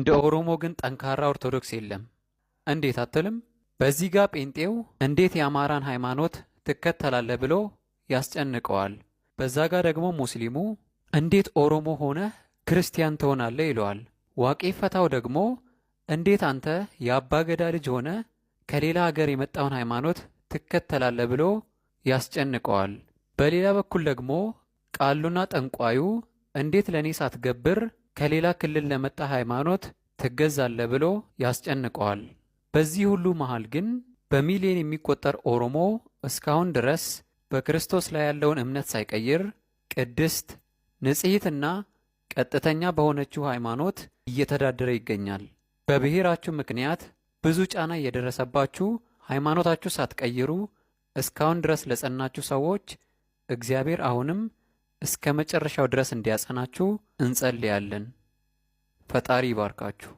እንደ ኦሮሞ ግን ጠንካራ ኦርቶዶክስ የለም። እንዴት አትልም? በዚህ ጋር ጴንጤው እንዴት የአማራን ሃይማኖት ትከተላለህ ብሎ ያስጨንቀዋል። በዛ ጋር ደግሞ ሙስሊሙ እንዴት ኦሮሞ ሆነህ ክርስቲያን ትሆናለህ ይለዋል። ዋቄ ፈታው ደግሞ እንዴት አንተ የአባ ገዳ ልጅ ሆነ ከሌላ ሀገር የመጣውን ሃይማኖት ትከተላለህ ብሎ ያስጨንቀዋል። በሌላ በኩል ደግሞ ቃሉና ጠንቋዩ እንዴት ለኔ ሳትገብር ከሌላ ክልል ለመጣ ሃይማኖት ትገዛለህ ብሎ ያስጨንቀዋል። በዚህ ሁሉ መሃል ግን በሚሊዮን የሚቆጠር ኦሮሞ እስካሁን ድረስ በክርስቶስ ላይ ያለውን እምነት ሳይቀይር ቅድስት ንጽሕትና ቀጥተኛ በሆነችው ሃይማኖት እየተዳደረ ይገኛል። በብሔራችሁ ምክንያት ብዙ ጫና እየደረሰባችሁ ሃይማኖታችሁ ሳትቀይሩ እስካሁን ድረስ ለጸናችሁ ሰዎች እግዚአብሔር አሁንም እስከ መጨረሻው ድረስ እንዲያጸናችሁ እንጸልያለን። ፈጣሪ ይባርካችሁ።